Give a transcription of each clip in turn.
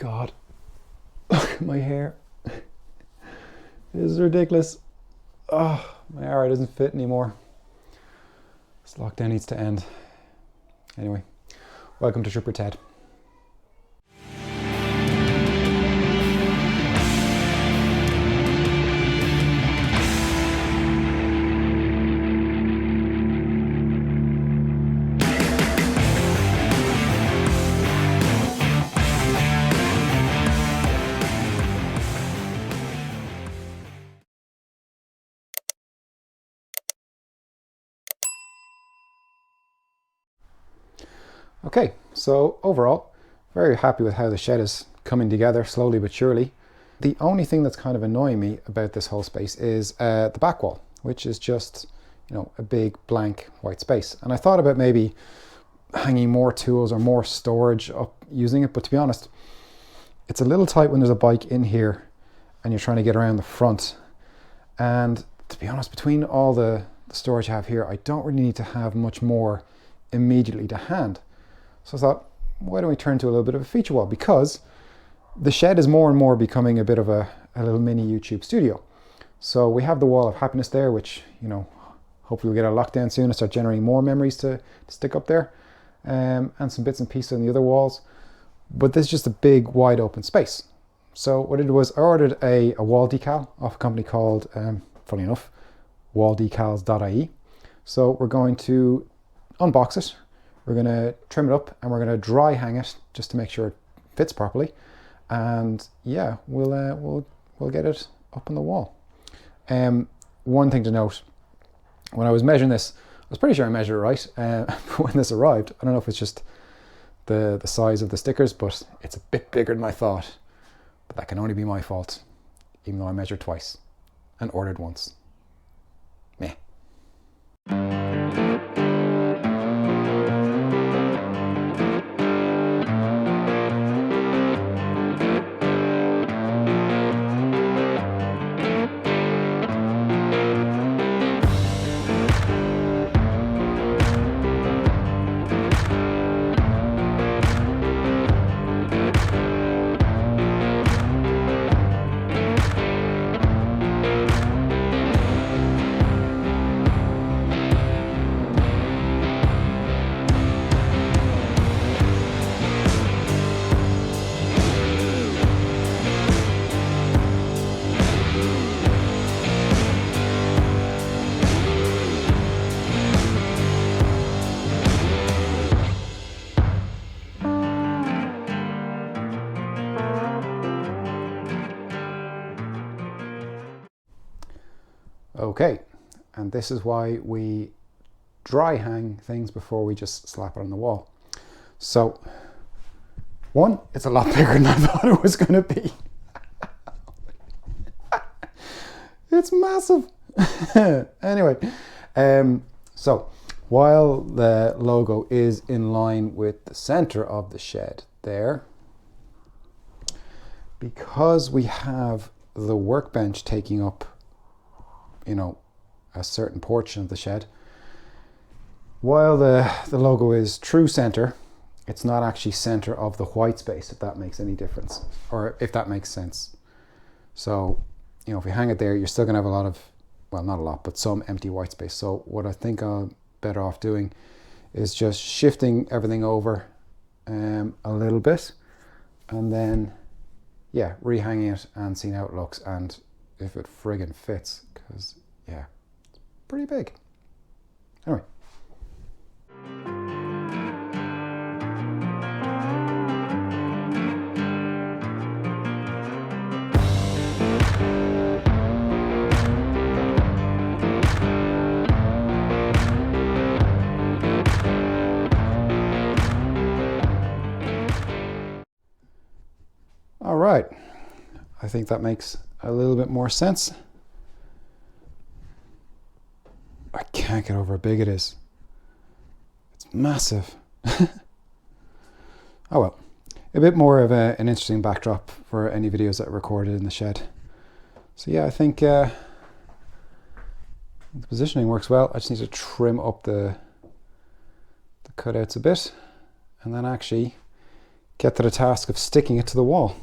God, look at my hair. This is ridiculous. Oh, my hair doesn't fit anymore. This lockdown needs to end. Anyway, welcome to Tripper Ted. Okay, so overall, very happy with how the shed is coming together slowly but surely. The only thing that's kind of annoying me about this whole space is the back wall, which is just, a big blank white space. And I thought about maybe hanging more tools or more storage up using it, but to be honest, it's a little tight when there's a bike in here and you're trying to get around the front. And to be honest, between all the storage I have here, I don't really need to have much more immediately to hand. So I thought, why don't we turn to a little bit of a feature wall? Because the shed is more and more becoming a bit of a little mini YouTube studio. So we have the wall of happiness there, which, hopefully we'll get a lockdown soon and start generating more memories to stick up there. And some bits and pieces on the other walls. But this is just a big, wide open space. So what I did was I ordered a wall decal off a company called, funny enough, walldecals.ie. So we're going to unbox it. We're going to trim it up and we're going to dry hang it just to make sure it fits properly. And yeah, we'll get it up on the wall. One thing to note, when I was measuring this, I was pretty sure I measured it right. When this arrived, I don't know if it's just the size of the stickers, but it's a bit bigger than I thought. But that can only be my fault, even though I measured twice and ordered once. Meh. Okay, and this is why we dry hang things before we just slap it on the wall. So, one, it's a lot bigger than I thought it was going to be. It's massive. Anyway, so while the logo is in line with the center of the shed there, because we have the workbench taking up a certain portion of the shed, while the logo is true center, it's not actually center of the white space, if that makes any difference, or if that makes sense. So, if you hang it there, you're still gonna have a lot of, well, not a lot, but some empty white space. So what I think I'm better off doing is just shifting everything over a little bit, and then, yeah, rehanging it and seeing how it looks and if it friggin' fits, because yeah, it's pretty big. Anyway. All right, I think that makes a little bit more sense. I can't get over how big it is. It's massive. Oh well, a bit more of an interesting backdrop for any videos that are recorded in the shed. So yeah, I think the positioning works well. I just need to trim up the cutouts a bit and then actually get to the task of sticking it to the wall.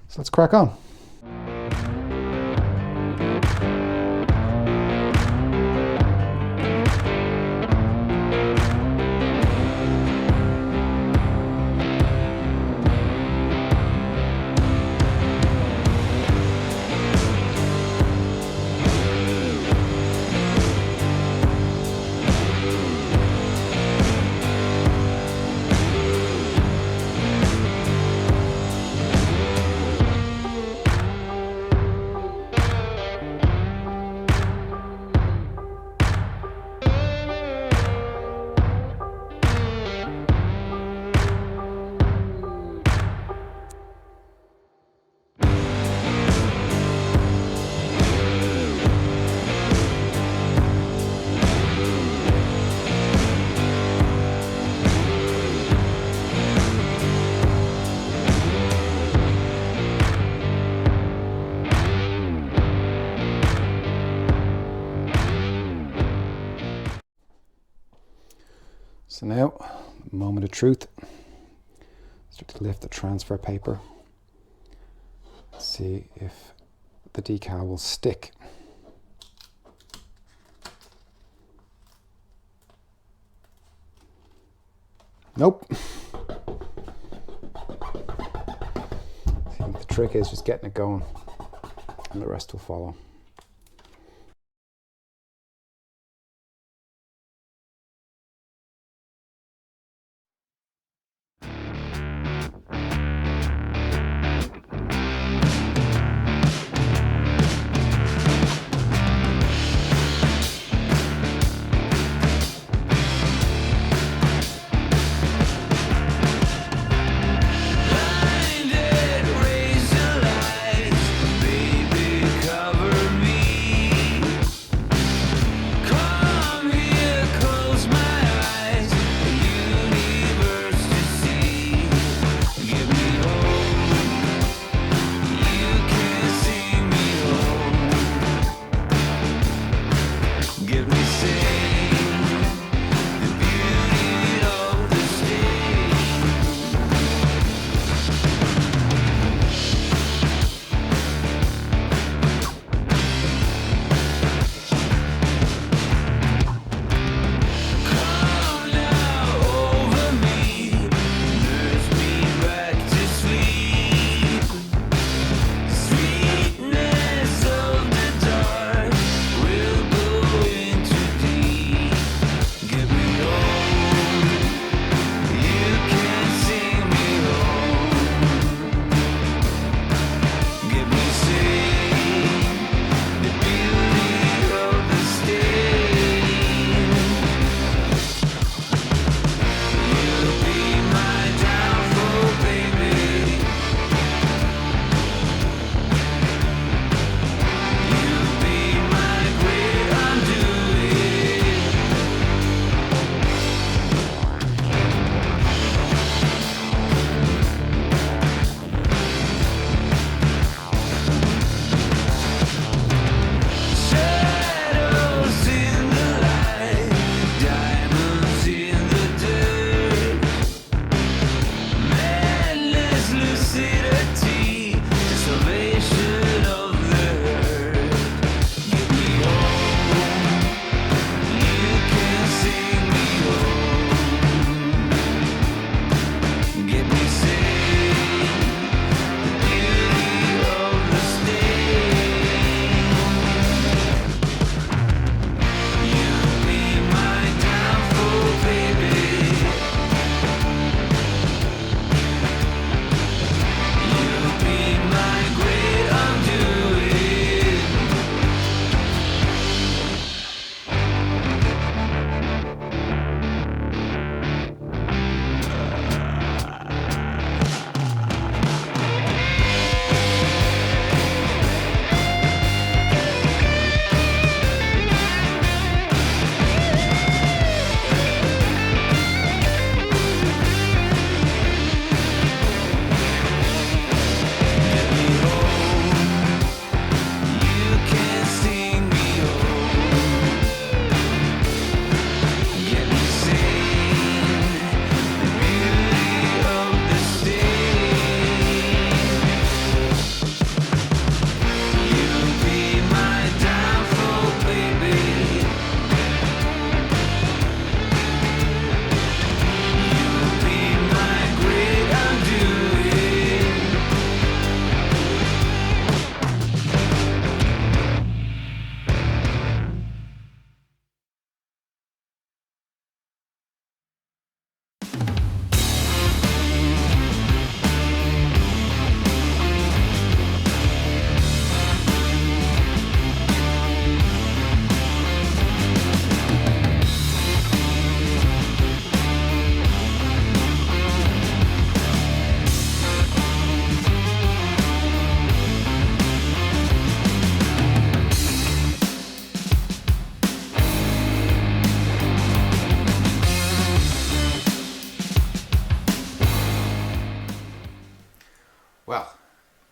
So let's crack on. So now, moment of truth. Start to lift the transfer paper. See if the decal will stick. Nope. I think the trick is just getting it going, and the rest will follow. Blinded razor lights, baby, cover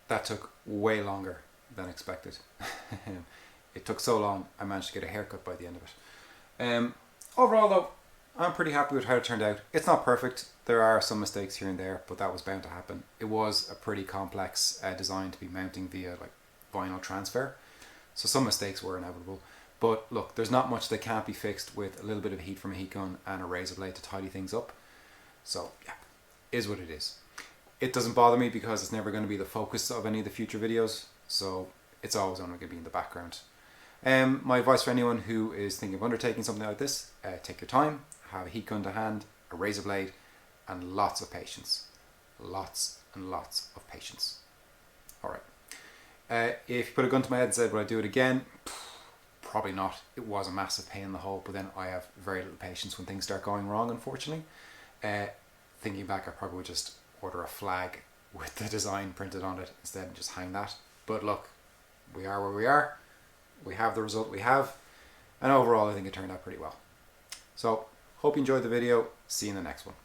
that took way longer than expected. It took so long, I managed to get a haircut by the end of it. Overall though, I'm pretty happy with how it turned out. It's not perfect. There are some mistakes here and there, but that was bound to happen. It was a pretty complex design to be mounting via like vinyl transfer. So some mistakes were inevitable. But look, there's not much that can't be fixed with a little bit of heat from a heat gun and a razor blade to tidy things up. So yeah, is what it is. It doesn't bother me because it's never going to be the focus of any of the future videos. So it's always only going to be in the background. My advice for anyone who is thinking of undertaking something like this, take your time, have a heat gun to hand, a razor blade, and lots of patience. Lots and lots of patience. Alright. If you put a gun to my head and said, would I do it again? Probably not. It was a massive pain in the hole, but then I have very little patience when things start going wrong, unfortunately. Thinking back, I probably would just order a flag with the design printed on it instead and just hang that. But look, we are where we are. We have the result we have. And overall, I think it turned out pretty well. So, hope you enjoyed the video. See you in the next one.